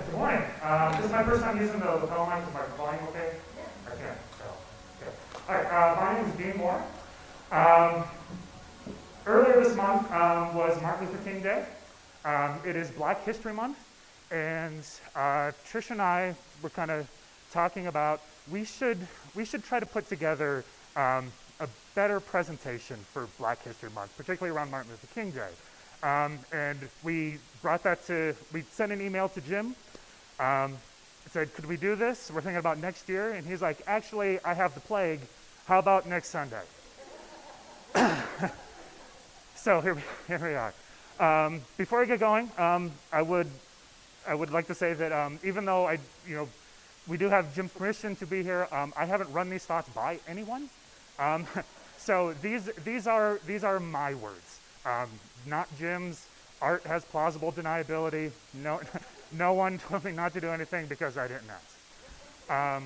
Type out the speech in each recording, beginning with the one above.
Good morning. This is my first time using the lapel mic. Is my volume okay? I can. So, okay. All right. My name is Dean Moore. Earlier this month was Martin Luther King Day. It is Black History Month, and Trish and I were kind of talking about we should try to put together a better presentation for Black History Month, particularly around Martin Luther King Day. And we sent an email to Jim. Said, could we do this? We're thinking about next year. And he's like, actually, I have the plague. How about next Sunday? So here we are. Before I get going, I would like to say that even though we do have Jim's permission to be here, I haven't run these thoughts by anyone. So these are my words, not Jim's. Art has plausible deniability. No one told me not to do anything because I didn't ask.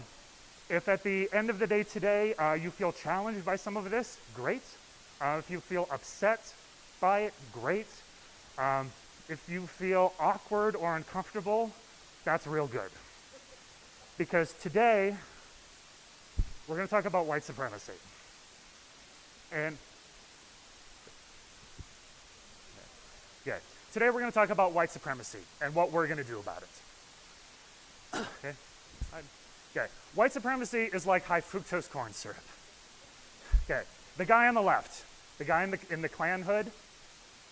If at the end of the day today you feel challenged by some of this, great. If you feel upset by it, great. If you feel awkward or uncomfortable, that's real good. Because today, we're going to talk about white supremacy. And yeah, today we're going to talk about white supremacy and what we're going to do about it. Okay. Okay. White supremacy is like high fructose corn syrup. Okay. The guy on the left, the guy in the Klan hood,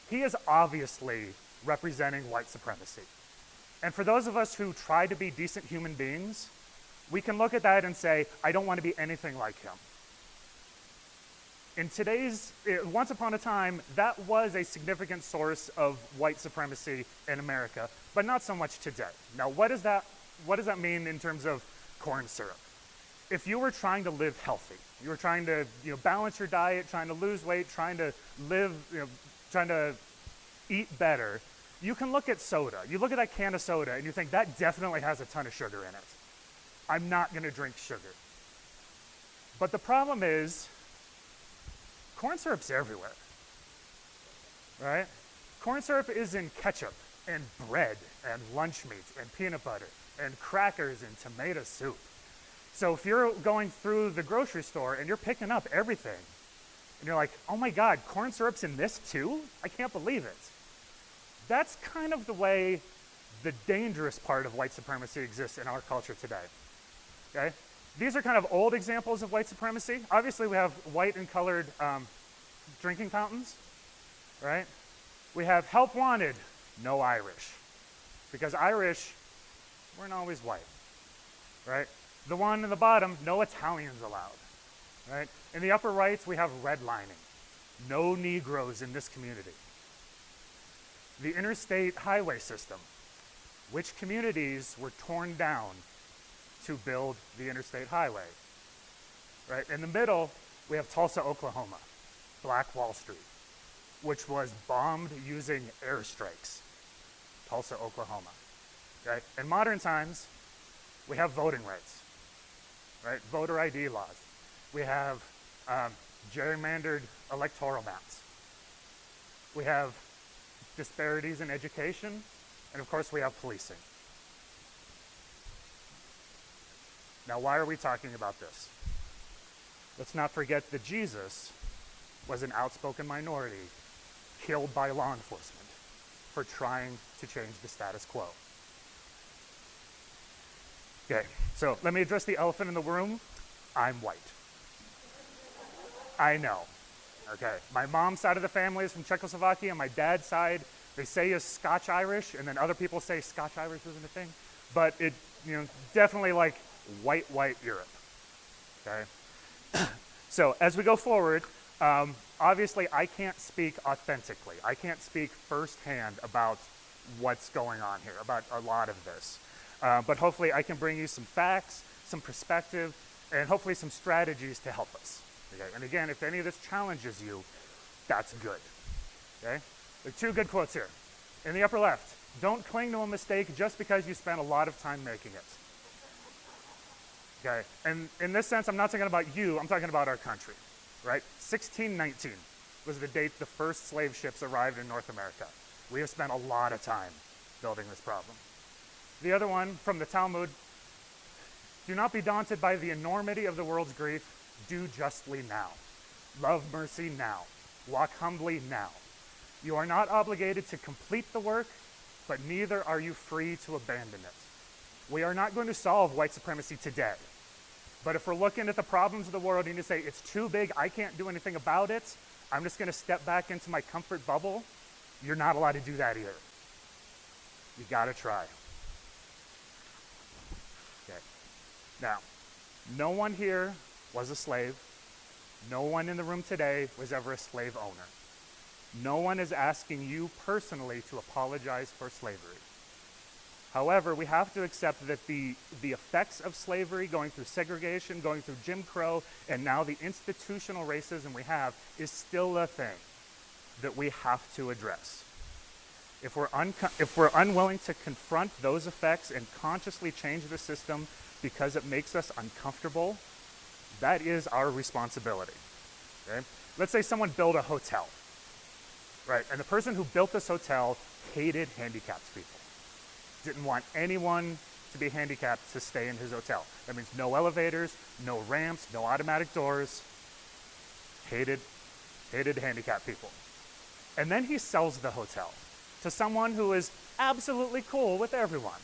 he is obviously representing white supremacy. And for those of us who try to be decent human beings, we can look at that and say, I don't want to be anything like him. Once upon a time, that was a significant source of white supremacy in America, but not so much today. Now, what does that mean in terms of corn syrup? If you were trying to live healthy, you were trying to balance your diet, trying to lose weight, trying to live, trying to eat better, you can look at soda. You look at that can of soda and you think that definitely has a ton of sugar in it. I'm not going to drink sugar. But the problem is, corn syrup's everywhere, right? Corn syrup is in ketchup and bread and lunch meat and peanut butter and crackers and tomato soup. So if you're going through the grocery store and you're picking up everything and you're like, oh my God, corn syrup's in this too? I can't believe it. That's kind of the way the dangerous part of white supremacy exists in our culture today, okay? These are kind of old examples of white supremacy. Obviously, we have white and colored drinking fountains, right? We have help wanted, no Irish. Because Irish weren't always white, right? The one in the bottom, no Italians allowed, right? In the upper rights, we have redlining, no Negroes in this community. The interstate highway system, which communities were torn down to build the interstate highway, right? In the middle, we have Tulsa, Oklahoma, Black Wall Street, which was bombed using airstrikes, Tulsa, Oklahoma, okay? In modern times, we have voting rights, right? Voter ID laws. We have gerrymandered electoral maps. We have disparities in education, and of course we have policing. Now, why are we talking about this? Let's not forget that Jesus was an outspoken minority killed by law enforcement for trying to change the status quo. Okay, so let me address the elephant in the room. I'm white. I know, okay? My mom's side of the family is from Czechoslovakia. My dad's side, they say is Scotch-Irish, and then other people say Scotch-Irish isn't a thing. But it, definitely like white Europe, okay? So as we go forward, obviously I can't speak authentically. I can't speak firsthand about what's going on here, about a lot of this. But hopefully I can bring you some facts, some perspective, and hopefully some strategies to help us. Okay? And again, if any of this challenges you, that's good. Okay? There are two good quotes here. In the upper left, don't cling to a mistake just because you spent a lot of time making it. Okay? And in this sense, I'm not talking about you, I'm talking about our country. Right? 1619 was the date the first slave ships arrived in North America. We have spent a lot of time building this problem. The other one from the Talmud, do not be daunted by the enormity of the world's grief. Do justly now. Love mercy now. Walk humbly now. You are not obligated to complete the work, but neither are you free to abandon it. We are not going to solve white supremacy today. But if we're looking at the problems of the world and you say, it's too big, I can't do anything about it, I'm just going to step back into my comfort bubble, you're not allowed to do that either. You got to try. Okay. Now, no one here was a slave. No one in the room today was ever a slave owner. No one is asking you personally to apologize for slavery. However, we have to accept that the effects of slavery, going through segregation, going through Jim Crow, and now the institutional racism we have, is still a thing that we have to address. If we're unwilling to confront those effects and consciously change the system because it makes us uncomfortable, that is our responsibility. Okay? Let's say someone built a hotel, right? And the person who built this hotel hated handicapped people. Didn't want anyone to be handicapped to stay in his hotel. That means no elevators, no ramps, no automatic doors. Hated handicapped people. And then he sells the hotel to someone who is absolutely cool with everyone.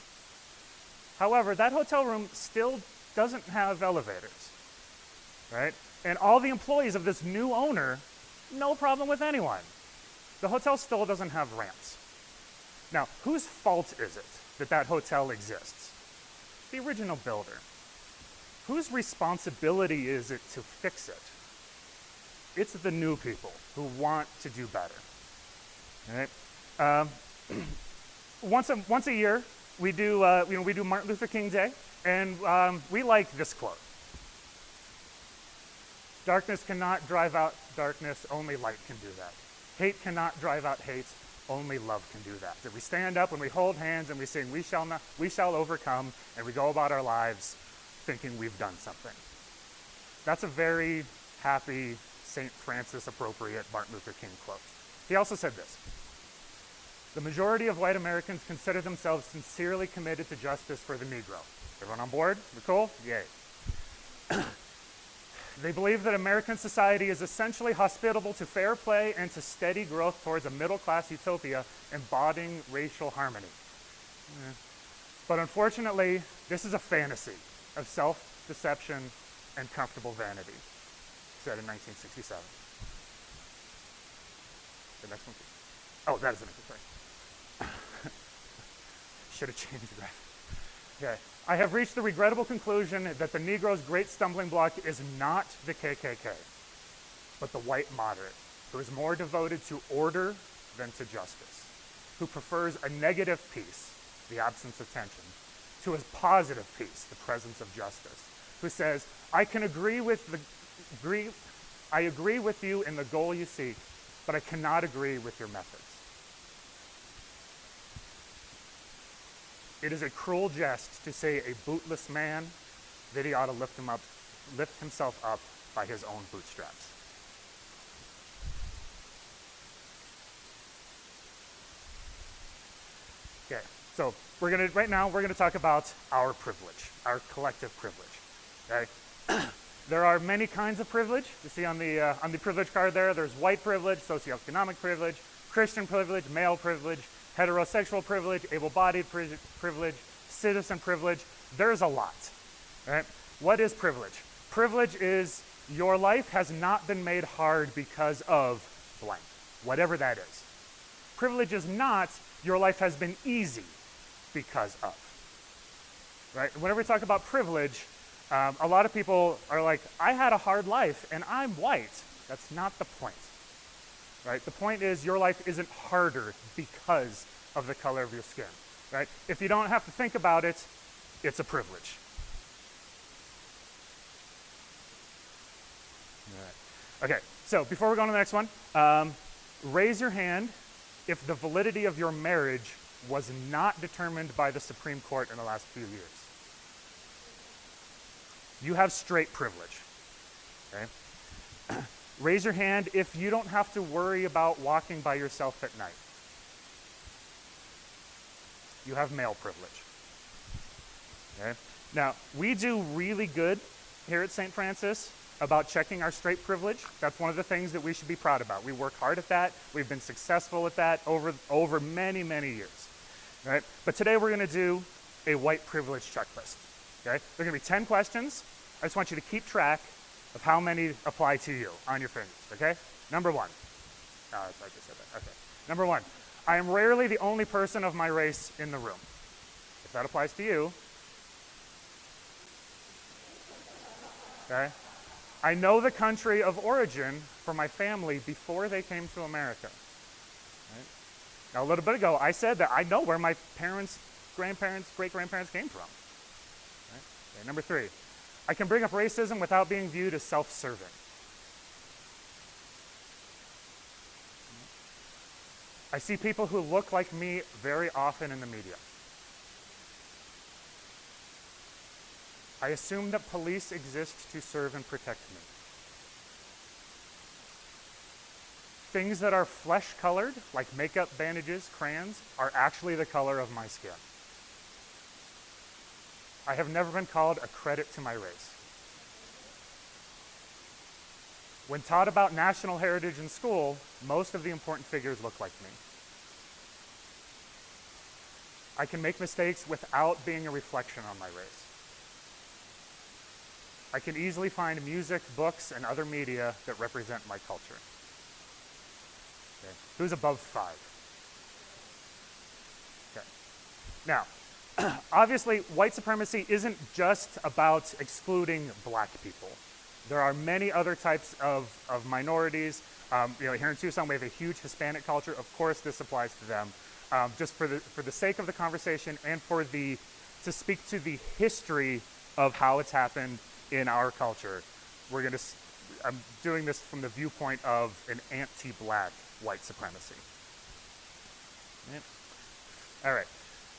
However, that hotel room still doesn't have elevators, right? And all the employees of this new owner, no problem with anyone. The hotel still doesn't have ramps. Now, whose fault is it that that hotel exists? The original builder. Whose responsibility is it to fix it? It's the new people who want to do better. All right? Once a year, we do Martin Luther King Day, and we like this quote: "Darkness cannot drive out darkness; only light can do that. Hate cannot drive out hate; only love can do that." That we stand up and we hold hands and we sing, "We shall overcome," and we go about our lives thinking we've done something. That's a very happy, St. Francis appropriate Martin Luther King quote. He also said this: "The majority of white Americans consider themselves sincerely committed to justice for the Negro." Everyone on board? We're cool? Yay. "They believe that American society is essentially hospitable to fair play and to steady growth towards a middle-class utopia embodying racial harmony. But unfortunately, this is a fantasy of self-deception and comfortable vanity," said in 1967. The next one, please. Oh, that is the next one, sorry. Should have changed the graphic. Okay. "I have reached the regrettable conclusion that the Negro's great stumbling block is not the KKK, but the white moderate, who is more devoted to order than to justice, who prefers a negative peace, the absence of tension, to a positive peace, the presence of justice, who says, I agree with you in the goal you seek, but I cannot agree with your methods. It is a cruel jest to say a bootless man that he ought to lift himself up by his own bootstraps." Okay, so right now we're gonna talk about our privilege, our collective privilege. Okay, there are many kinds of privilege. You see on the privilege card there. There's white privilege, socioeconomic privilege, Christian privilege, male privilege, heterosexual privilege, able-bodied privilege, citizen privilege. There's a lot. Right? What is privilege? Privilege is your life has not been made hard because of blank, whatever that is. Privilege is not your life has been easy because of. Right? Whenever we talk about privilege, a lot of people are like, I had a hard life and I'm white. That's not the point. Right? The point is your life isn't harder because of the color of your skin. Right? If you don't have to think about it, it's a privilege. All right. Okay, so before we go on to the next one, raise your hand if the validity of your marriage was not determined by the Supreme Court in the last few years. You have straight privilege. Okay? Raise your hand if you don't have to worry about walking by yourself at night. You have male privilege. Okay? Now, we do really good here at St. Francis about checking our straight privilege. That's one of the things that we should be proud about. We work hard at that. We've been successful at that over many, many years. Right? But today we're going to do a white privilege checklist. Okay? There are going to be 10 questions. I just want you to keep track of how many apply to you on your fingers. Okay? Number one. Oh, I just said that. Okay. Number one. I am rarely the only person of my race in the room. If that applies to you, okay? I know the country of origin for my family before they came to America. Right? Now, a little bit ago, I said that I know where my parents, grandparents, great-grandparents came from. Right? Okay, number three, I can bring up racism without being viewed as self-serving. I see people who look like me very often in the media. I assume that police exist to serve and protect me. Things that are flesh-colored, like makeup, bandages, crayons, are actually the color of my skin. I have never been called a credit to my race. When taught about national heritage in school, most of the important figures look like me. I can make mistakes without being a reflection on my race. I can easily find music, books, and other media that represent my culture. Okay. Who's above 5? Okay. Now, obviously, white supremacy isn't just about excluding black people. There are many other types of minorities. Here in Tucson, we have a huge Hispanic culture. Of course, this applies to them. Just for the sake of the conversation and to speak to the history of how it's happened in our culture, I'm doing this from the viewpoint of an anti-black white supremacy. Right. All right.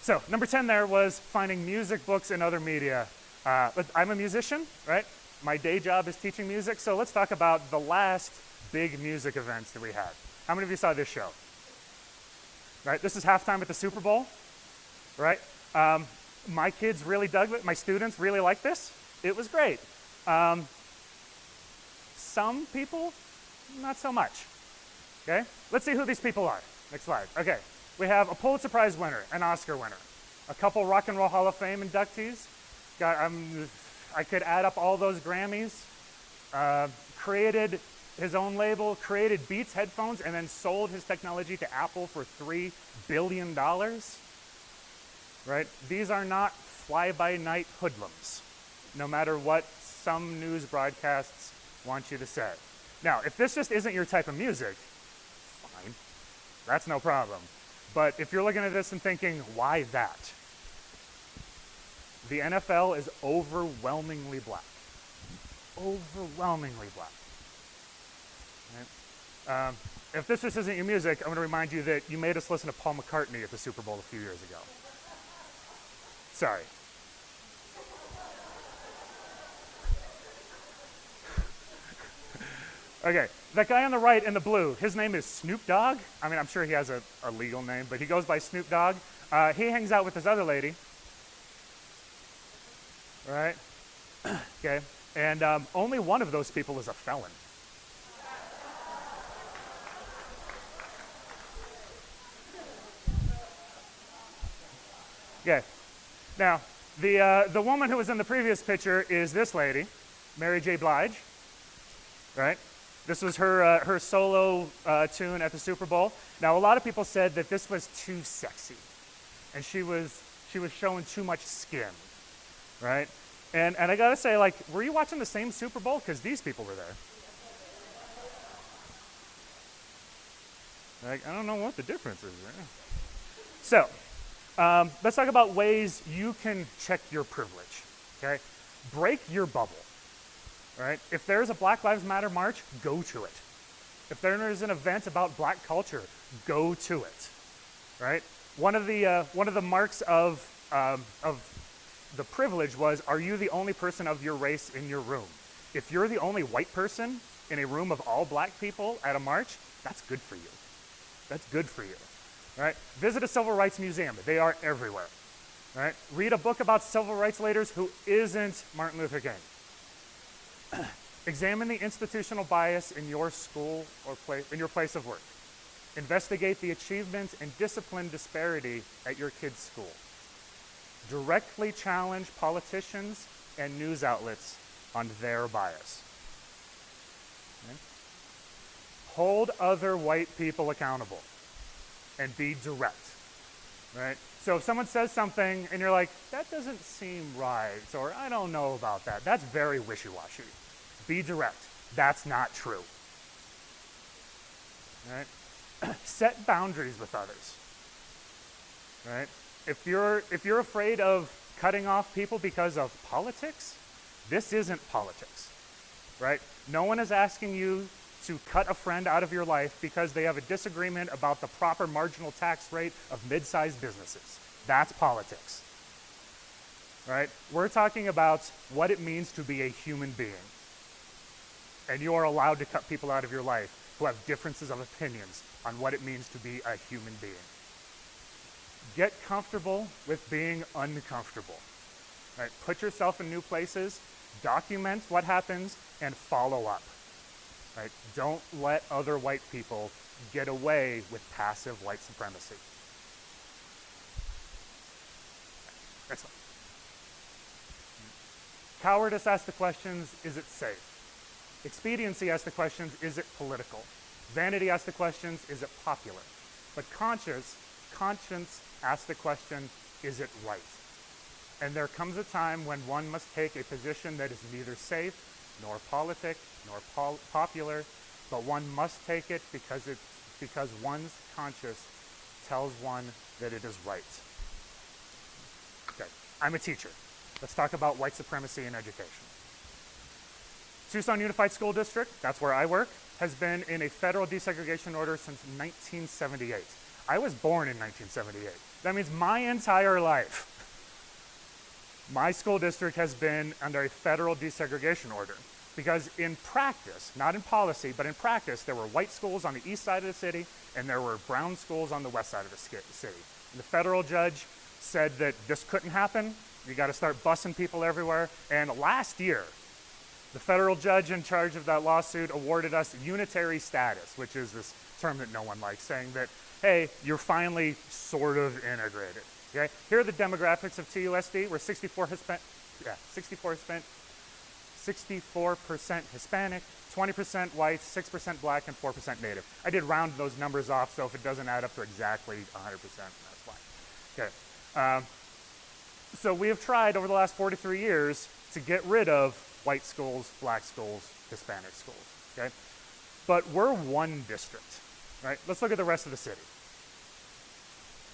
So number 10 there was finding music, books, and other media. I'm a musician, right? My day job is teaching music, so let's talk about the last big music events that we had. How many of you saw this show? Right, this is halftime at the Super Bowl, right? My kids really dug it. My students really liked this. It was great. Some people, not so much. Okay, let's see who these people are. Next slide. Okay, we have a Pulitzer Prize winner, an Oscar winner, a couple Rock and Roll Hall of Fame inductees. I could add up all those Grammys. Created his own label, created Beats headphones, and then sold his technology to Apple for $3 billion. Right? These are not fly-by-night hoodlums, no matter what some news broadcasts want you to say. Now, if this just isn't your type of music, fine. That's no problem. But if you're looking at this and thinking, why that? The NFL is overwhelmingly black. Overwhelmingly black. Right? If this just isn't your music, I'm going to remind you that you made us listen to Paul McCartney at the Super Bowl a few years ago. Sorry. Okay, that guy on the right in the blue, his name is Snoop Dogg. I mean, I'm sure he has a legal name, but he goes by Snoop Dogg. He hangs out with this other lady. Right? Okay, and only one of those people is a felon. Okay, now, the woman who was in the previous picture is this lady, Mary J. Blige, right? This was her solo tune at the Super Bowl. Now, a lot of people said that this was too sexy, and she was showing too much skin, right? And I gotta say, like, were you watching the same Super Bowl? Because these people were there. Like, I don't know what the difference is there. So, let's talk about ways you can check your privilege, okay? Break your bubble, right? If there's a Black Lives Matter march, go to it. If there is an event about black culture, go to it, right? One of the marks of the privilege was, are you the only person of your race in your room? If you're the only white person in a room of all black people at a march, that's good for you. That's good for you. Right? Visit a civil rights museum. They are everywhere. right? Read a book about civil rights leaders who isn't Martin Luther King. Examine the institutional bias in your school or in your place of work. Investigate the achievement and discipline disparity at your kid's school. Directly challenge politicians and news outlets on their bias. Okay? Hold other white people accountable and be direct, right? So if someone says something and you're like, that doesn't seem right, or I don't know about that, that's very wishy-washy. Be direct. That's not true. Right? Set boundaries with others. Right? If you're afraid of cutting off people because of politics, this isn't politics. Right? No one is asking you to cut a friend out of your life because they have a disagreement about the proper marginal tax rate of mid-sized businesses. That's politics. Right? We're talking about what it means to be a human being. And you are allowed to cut people out of your life who have differences of opinions on what it means to be a human being. Get comfortable with being uncomfortable. Right? Put yourself in new places, document what happens, and follow up. Right? Don't let other white people get away with passive white supremacy. Excellent. Cowardice asks the questions, is it safe? Expediency asks the questions, is it political? Vanity asks the questions, is it popular? But conscience asks the question, is it right? And there comes a time when one must take a position that is neither safe, nor politic, nor popular, but one must take it because one's conscience tells one that it is right. Okay, I'm a teacher. Let's talk about white supremacy in education. Tucson Unified School District, that's where I work, has been in a federal desegregation order since 1978. I was born in 1978. That means my entire life, my school district has been under a federal desegregation order. Because in practice, not in policy, but in practice, there were white schools on the east side of the city and there were brown schools on the west side of the city. And the federal judge said that this couldn't happen. You got to start busing people everywhere. And last year, the federal judge in charge of that lawsuit awarded us unitary status, which is this term that no one likes, saying that, hey, you're finally sort of integrated. Okay? Here are the demographics of TUSD. We're 64% Hispanic, 20% white, 6% black, and 4% native. I did round those numbers off, so if it doesn't add up to exactly 100%, that's why. Okay. So we have tried over the last 43 years to get rid of white schools, black schools, Hispanic schools, okay? But we're one district, right? Let's look at the rest of the city.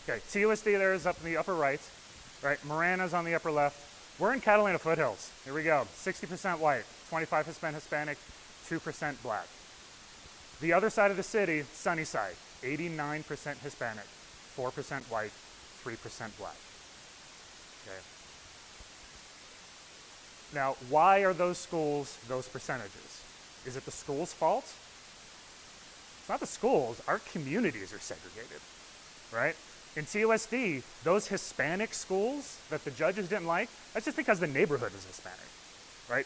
Okay, TUSD there is up in the upper right, Marana's on the upper left. We're in Catalina Foothills. Here we go, 60% white, 25% Hispanic, 2% black. The other side of the city, Sunnyside, 89% Hispanic, 4% white, 3% black. Okay. Now, why are those schools those percentages? Is it the school's fault? It's not the schools. Our communities are segregated, right? In TUSD, those Hispanic schools that the judges didn't like, that's just because the neighborhood is Hispanic, right?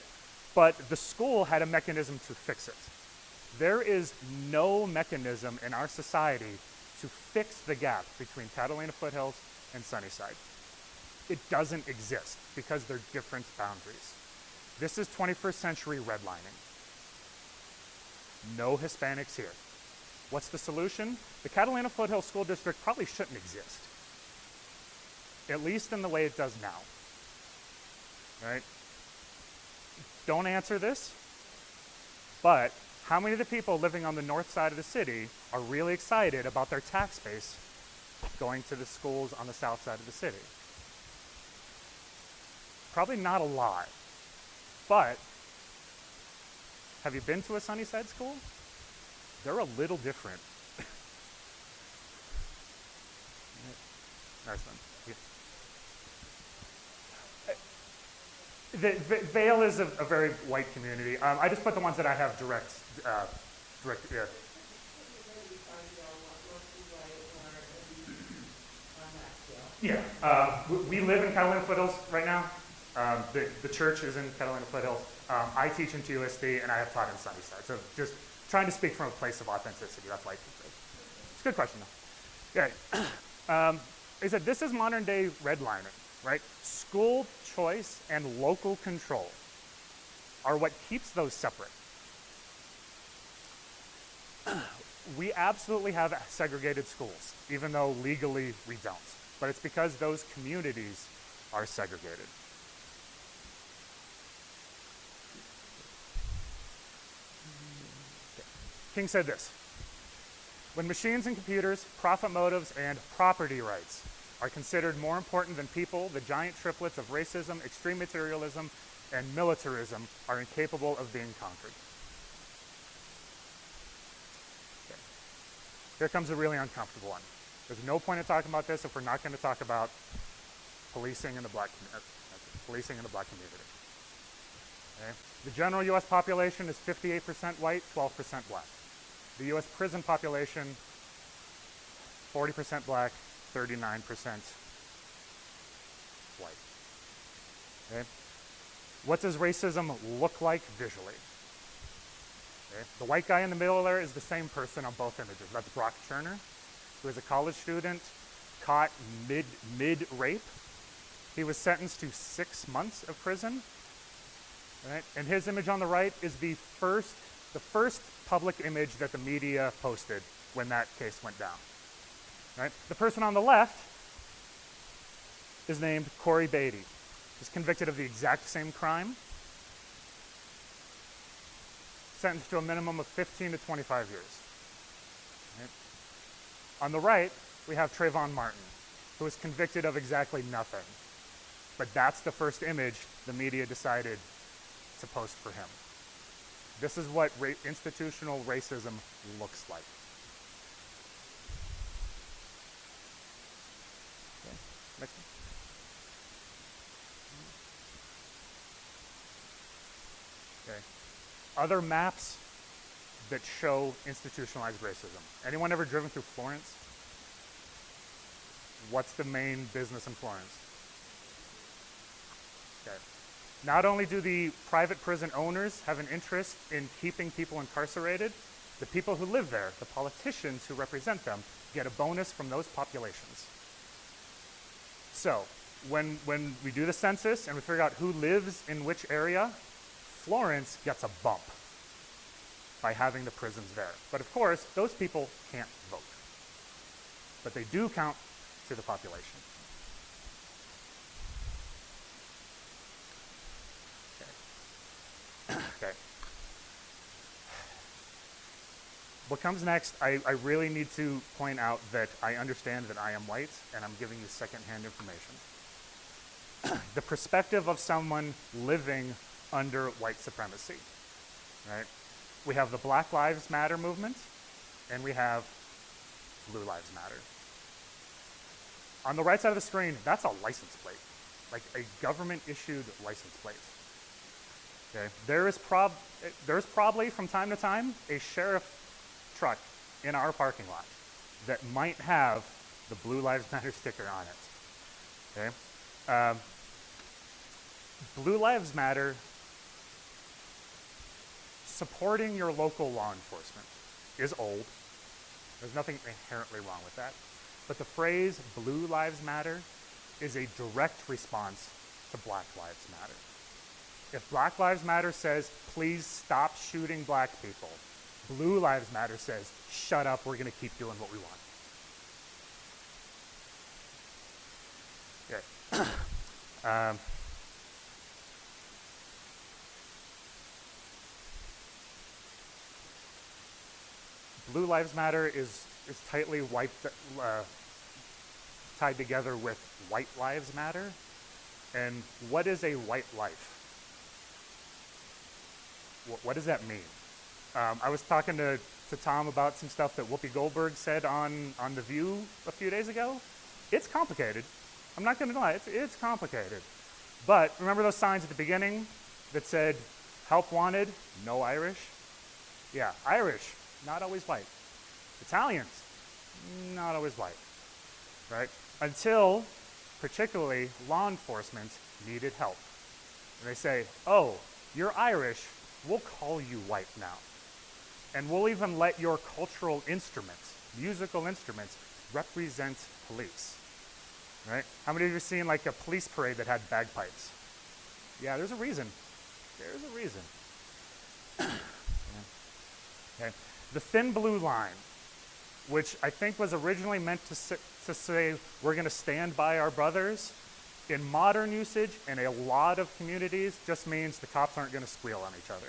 But the school had a mechanism to fix it. There is no mechanism in our society to fix the gap between Catalina Foothills and Sunnyside. It doesn't exist because they're different boundaries. This is 21st century redlining. No Hispanics here. What's the solution? The Catalina Foothills School District probably shouldn't exist, at least in the way it does now, right? Don't answer this, but how many of the people living on the north side of the city are really excited about their tax base going to the schools on the south side of the city? Probably not a lot, but have you been to a Sunnyside school? They're a little different. Nice one. Yeah. Vail is a very white community. I just put the ones that I have direct. Yeah. Yeah, we live in Catalina Foothills right now. The church is in Catalina Foothills. I teach in TUSD, and I have taught in Sunnyside. So just trying to speak from a place of authenticity. That's why it's a good question, though. Yeah. They said this is modern day redlining, right? School choice and local control are what keeps those separate. We absolutely have segregated schools, even though legally we don't. But it's because those communities are segregated. King said this: when machines and computers, profit motives, and property rights are considered more important than people, the giant triplets of racism, extreme materialism, and militarism are incapable of being conquered. Okay. Here comes a really uncomfortable one. There's no point in talking about this if we're not going to talk about policing in the black community. Okay. The general U.S. population is 58% white, 12% black. The U.S. prison population, 40% black, 39% white. Okay. What does racism look like visually? Okay. The white guy in the middle there is the same person on both images. That's Brock Turner, who is a college student caught mid-rape. He was sentenced to 6 months of prison. Right? And his image on the right is the first public image that the media posted when that case went down. Right? The person on the left is named Corey Beatty. He's convicted of the exact same crime, sentenced to a minimum of 15 to 25 years. Right? On the right, we have Trayvon Martin, who was convicted of exactly nothing. But that's the first image the media decided to post for him. This is what institutional racism looks like. Okay, next one. Okay. Other maps that show institutionalized racism. Anyone ever driven through Florence? What's the main business in Florence? Okay. Not only do the private prison owners have an interest in keeping people incarcerated, the people who live there, the politicians who represent them, get a bonus from those populations. So, when we do the census and we figure out who lives in which area, Florence gets a bump by having the prisons there. But of course, those people can't vote. But they do count to the population. Okay. What comes next, I really need to point out that I understand that I am white and I'm giving you secondhand information. The perspective of someone living under white supremacy, right? We have the Black Lives Matter movement and we have Blue Lives Matter. On the right side of the screen, that's a license plate, like a government issued license plate. Okay. There is probably from time to time a sheriff truck in our parking lot that might have the Blue Lives Matter sticker on it. Okay. Blue Lives Matter, supporting your local law enforcement is old. There's nothing inherently wrong with that. But the phrase Blue Lives Matter is a direct response to Black Lives Matter. If Black Lives Matter says, please stop shooting black people, Blue Lives Matter says, shut up, we're going to keep doing what we want. Okay. Blue Lives Matter is tightly tied together with White Lives Matter. And what is a white life? What does that mean? I was talking to Tom about some stuff that Whoopi Goldberg said on The View a few days ago. It's complicated. I'm not going to lie, it's complicated. But remember those signs at the beginning that said, help wanted, no Irish? Yeah, Irish, not always white. Italians, not always white, right? Until particularly law enforcement, needed help. And they say, oh, you're Irish, we'll call you white now. And we'll even let your cultural instruments, musical instruments, represent police, right? How many of you have seen like a police parade that had bagpipes? Yeah, there's a reason. There's a reason. Okay. The thin blue line, which I think was originally meant to say we're going to stand by our brothers, in modern usage in a lot of communities just means the cops aren't going to squeal on each other.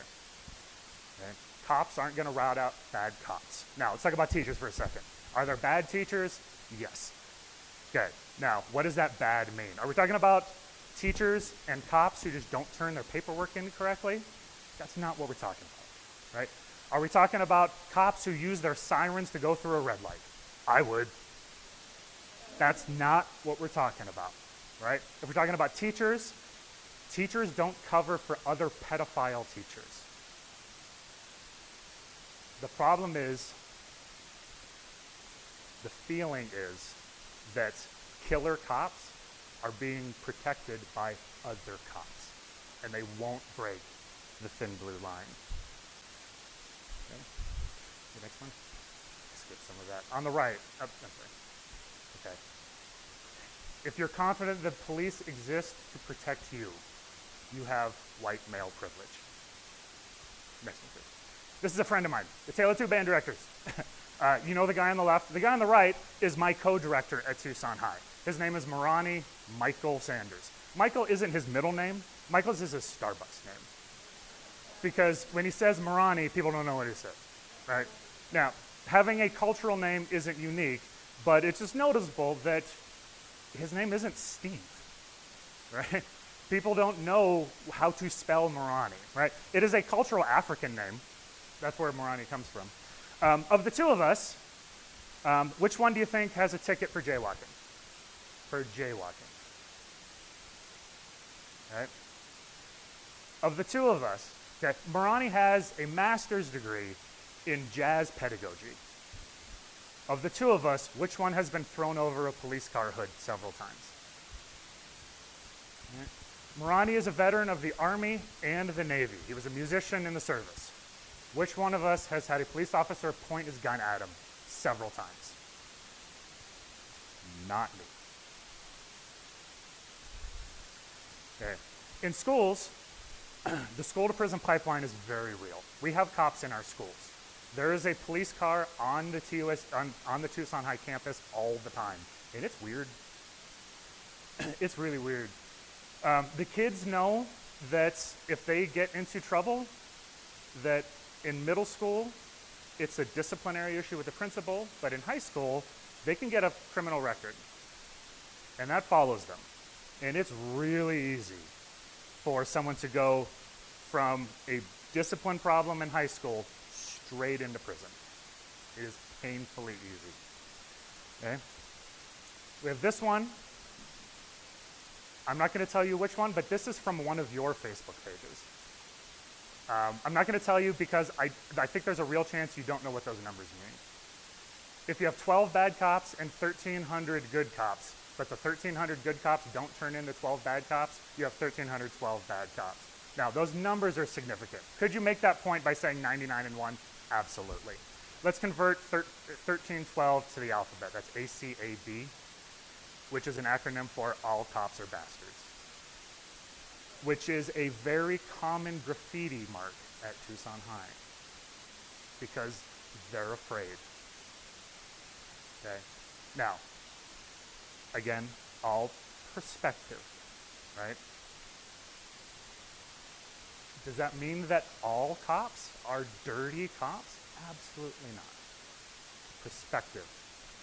Okay? Cops aren't going to rout out bad cops. Now, let's talk about teachers for a second. Are there bad teachers? Yes. Okay, now, what does that bad mean? Are we talking about teachers and cops who just don't turn their paperwork in correctly? That's not what we're talking about, right? Are we talking about cops who use their sirens to go through a red light? I would. That's not what we're talking about, right? If we're talking about teachers, teachers don't cover for other pedophile teachers. The problem is, the feeling is that killer cops are being protected by other cops, and they won't break the thin blue line. Okay. The next one. Skip some of that. On the right. Oh, I'm sorry. Okay. If you're confident that police exist to protect you, you have white male privilege. Next one, please. This is a friend of mine, the Tale of Two Band directors. You know the guy on the left? The guy on the right is my co-director at Tucson High. His name is Marani Michael Sanders. Michael isn't his middle name. Michael's is his Starbucks name. Because when he says Marani, people don't know what he said, right? Now, having a cultural name isn't unique, but it's just noticeable that his name isn't Steve, right? People don't know how to spell Marani, right? It is a cultural African name. That's where Marani comes from. Of the two of us, which one do you think has a ticket for jaywalking? For jaywalking. Right? Of the two of us, okay, Marani has a master's degree in jazz pedagogy. Of the two of us, which one has been thrown over a police car hood several times? Right. Marani is a veteran of the Army and the Navy. He was a musician in the service. Which one of us has had a police officer point his gun at him several times? Not me. Okay. In schools, the school-to-prison pipeline is very real. We have cops in our schools. There is a police car on the Tucson High campus all the time, and it's weird. It's really weird. The kids know that if they get into trouble, that in middle school, it's a disciplinary issue with the principal, but in high school, they can get a criminal record, and that follows them. And it's really easy for someone to go from a discipline problem in high school straight into prison. It is painfully easy. Okay? We have this one. I'm not going to tell you which one, but this is from one of your Facebook pages. I'm not going to tell you because I think there's a real chance you don't know what those numbers mean. If you have 12 bad cops and 1,300 good cops, but the 1,300 good cops don't turn into 12 bad cops, you have 1,312 bad cops. Now, those numbers are significant. Could you make that point by saying 99 and 1? Absolutely. Let's convert 1312 to the alphabet. That's ACAB, which is an acronym for All Cops Are Bastards, which is a very common graffiti mark at Tucson High because they're afraid. Okay? Now, again, all perspective, right? Does that mean that all cops are dirty cops? Absolutely not. Perspective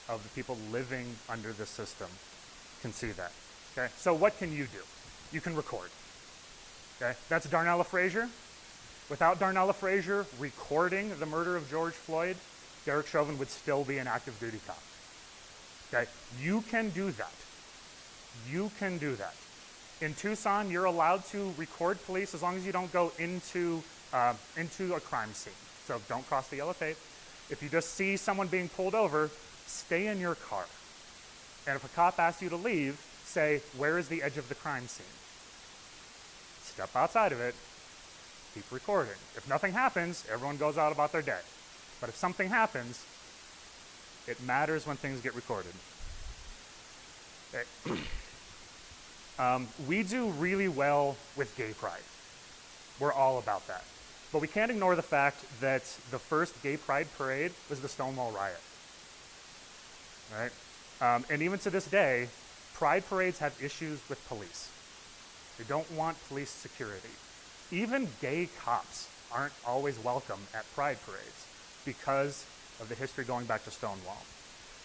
of the people living under the system can see that. Okay? So what can you do? You can record. Okay? That's Darnella Frazier. Without Darnella Frazier recording the murder of George Floyd, Derek Chauvin would still be an active duty cop. Okay? You can do that. You can do that. In Tucson, you're allowed to record police as long as you don't go into a crime scene. So don't cross the yellow tape. If you just see someone being pulled over, stay in your car. And if a cop asks you to leave, say, where is the edge of the crime scene? Step outside of it, keep recording. If nothing happens, everyone goes out about their day. But if something happens, it matters when things get recorded. Okay. We do really well with gay pride. We're all about that. But we can't ignore the fact that the first gay pride parade was the Stonewall riot. Right? And even to this day, pride parades have issues with police. They don't want police security. Even gay cops aren't always welcome at pride parades because of the history going back to Stonewall.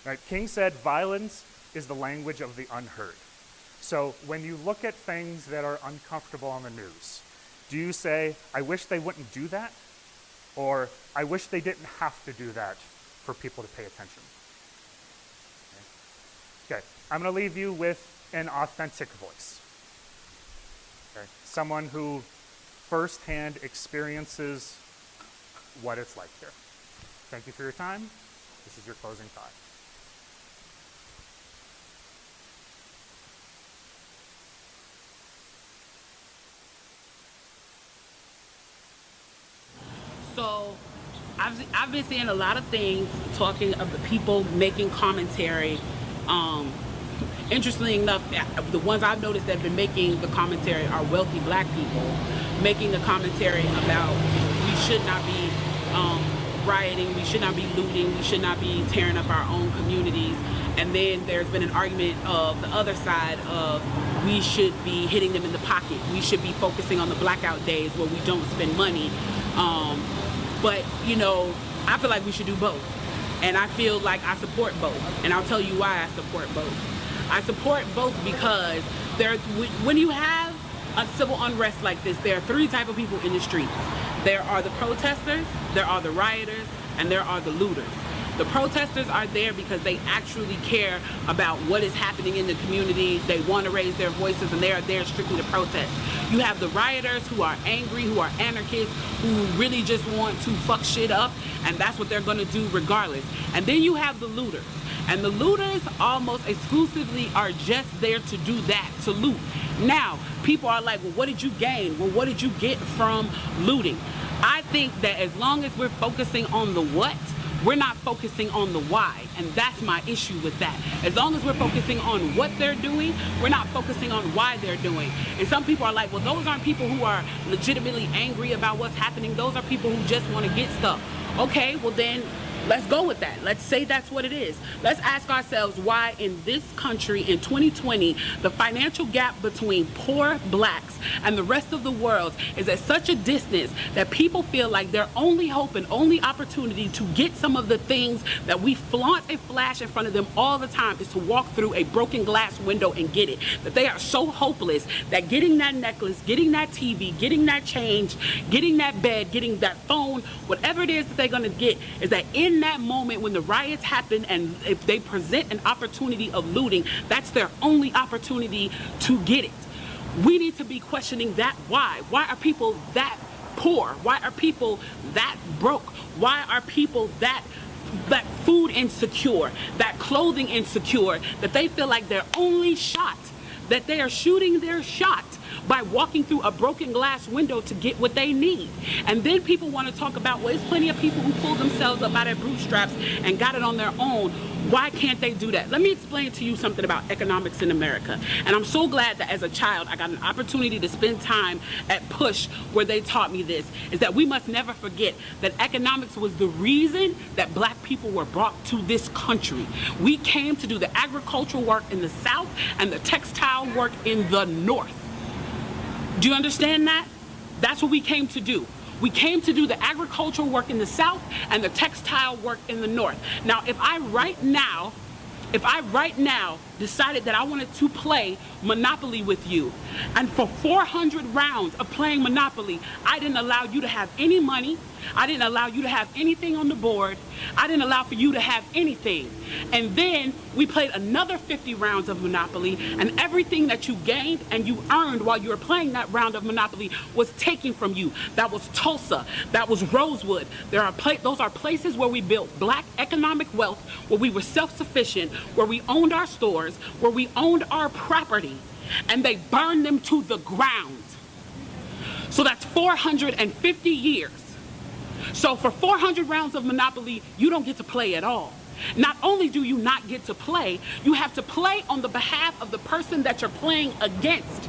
Right? King said, violence is the language of the unheard. So when you look at things that are uncomfortable on the news, do you say, I wish they wouldn't do that? Or, I wish they didn't have to do that for people to pay attention? Okay, I'm gonna leave you with an authentic voice. Okay, someone who firsthand experiences what it's like here. Thank you for your time. This is your closing thought. So I've been seeing a lot of things talking of the people making commentary. Interestingly enough, the ones I've noticed that have been making the commentary are wealthy black people making the commentary about we should not be rioting, we should not be looting, we should not be tearing up our own communities. And then there's been an argument of the other side of we should be hitting them in the pocket. We should be focusing on the blackout days where we don't spend money. But, you know, I feel like we should do both. And I feel like I support both. And I'll tell you why I support both. I support both because when you have a civil unrest like this, there are three types of people in the streets. There are the protesters, there are the rioters, and there are the looters. The protesters are there because they actually care about what is happening in the community. They want to raise their voices, and they are there strictly to protest. You have the rioters who are angry, who are anarchists, who really just want to fuck shit up, and that's what they're going to do regardless. And then you have the looters. And the looters almost exclusively are just there to do that, to loot. Now, people are like, well, what did you gain? Well, what did you get from looting? I think that as long as we're focusing on the what, we're not focusing on the why, and that's my issue with that. As long as we're focusing on what they're doing, we're not focusing on why they're doing. And some people are like, well, those aren't people who are legitimately angry about what's happening. Those are people who just want to get stuff. Okay, well then, let's go with that. Let's say that's what it is. Let's ask ourselves why in this country in 2020, the financial gap between poor blacks and the rest of the world is at such a distance that people feel like their only hope and only opportunity to get some of the things that we flaunt and flash in front of them all the time is to walk through a broken glass window and get it. That they are so hopeless that getting that necklace, getting that TV, getting that change, getting that bed, getting that phone, whatever it is that they're going to get, is that in that moment when the riots happen and if they present an opportunity of looting, that's their only opportunity to get it. We need to be questioning that why. Why are people that poor? Why are people that broke? Why are people that food insecure, that clothing insecure, that they feel like their only shot, that they are shooting their shot by walking through a broken glass window to get what they need? And then people want to talk about, well, there's plenty of people who pulled themselves up by their bootstraps and got it on their own. Why can't they do that? Let me explain to you something about economics in America. And I'm so glad that as a child, I got an opportunity to spend time at Push where they taught me this, is that we must never forget that economics was the reason that black people were brought to this country. We came to do the agricultural work in the South and the textile work in the North. Do you understand that? That's what we came to do. We came to do the agricultural work in the South and the textile work in the North. Now, if I right now decided that I wanted to play Monopoly with you, and for 400 rounds of playing Monopoly, I didn't allow you to have any money, I didn't allow you to have anything on the board, I didn't allow for you to have anything. And then we played another 50 rounds of Monopoly, and everything that you gained and you earned while you were playing that round of Monopoly was taken from you. That was Tulsa, that was Rosewood. Those are places where we built black economic wealth, where we were self-sufficient, where we owned our stores, years where we owned our property and they burned them to the ground. So that's 450 years. So for 400 rounds of Monopoly, you don't get to play at all. Not only do you not get to play, you have to play on the behalf of the person that you're playing against.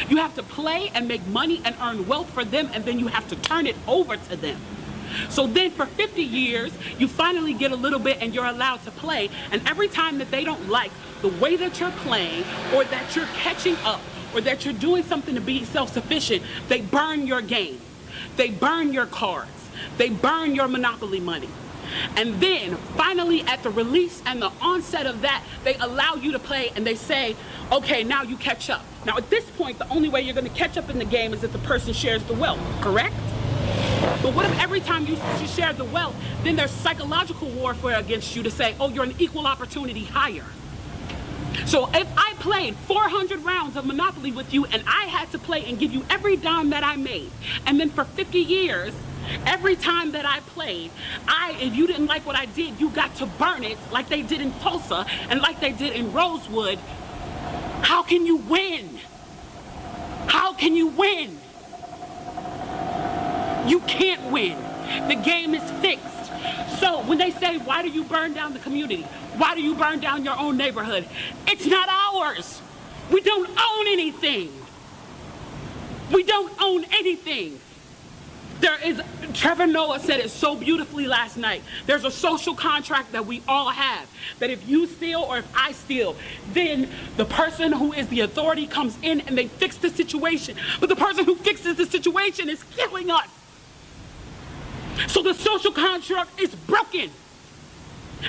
You have to play and make money and earn wealth for them, and then you have to turn it over to them. So then for 50 years, you finally get a little bit and you're allowed to play. And every time that they don't like the way that you're playing, or that you're catching up, or that you're doing something to be self-sufficient, they burn your game. They burn your cards. They burn your Monopoly money. And then finally at the release and the onset of that, they allow you to play and they say, okay, now you catch up. Now at this point, the only way you're going to catch up in the game is if the person shares the wealth, correct? But what if every time you share the wealth, then there's psychological warfare against you to say, oh, you're an equal opportunity hire. So if I played 400 rounds of Monopoly with you and I had to play and give you every dime that I made, and then for 50 years, every time that I played, if you didn't like what I did, you got to burn it like they did in Tulsa and like they did in Rosewood, how can you win? How can you win? You can't win. The game is fixed. So when they say, why do you burn down the community? Why do you burn down your own neighborhood? It's not ours. We don't own anything. We don't own anything. Trevor Noah said it so beautifully last night. There's a social contract that we all have, that if you steal or if I steal, then the person who is the authority comes in and they fix the situation. But the person who fixes the situation is killing us. So the social contract is broken.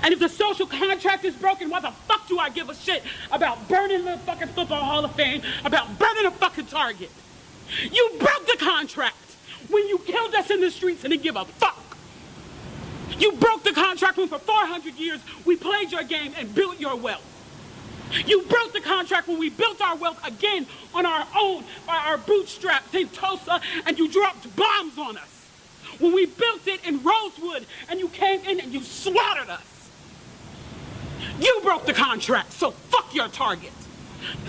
And if the social contract is broken, why the fuck do I give a shit about burning the fucking Football Hall of Fame, about burning a fucking Target? You broke the contract when you killed us in the streets and didn't give a fuck. You broke the contract when for 400 years we played your game and built your wealth. You broke the contract when we built our wealth again on our own, by our bootstraps in Tulsa, and you dropped bombs on us. When we built it in Rosewood and you came in and you slaughtered us. You broke the contract, so fuck your Target.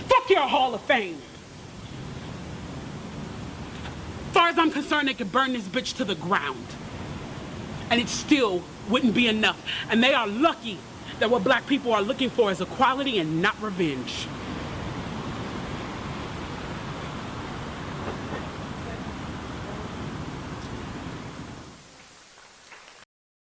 Fuck your Hall of Fame. As far as I'm concerned, they could burn this bitch to the ground. And it still wouldn't be enough. And they are lucky that what black people are looking for is equality and not revenge.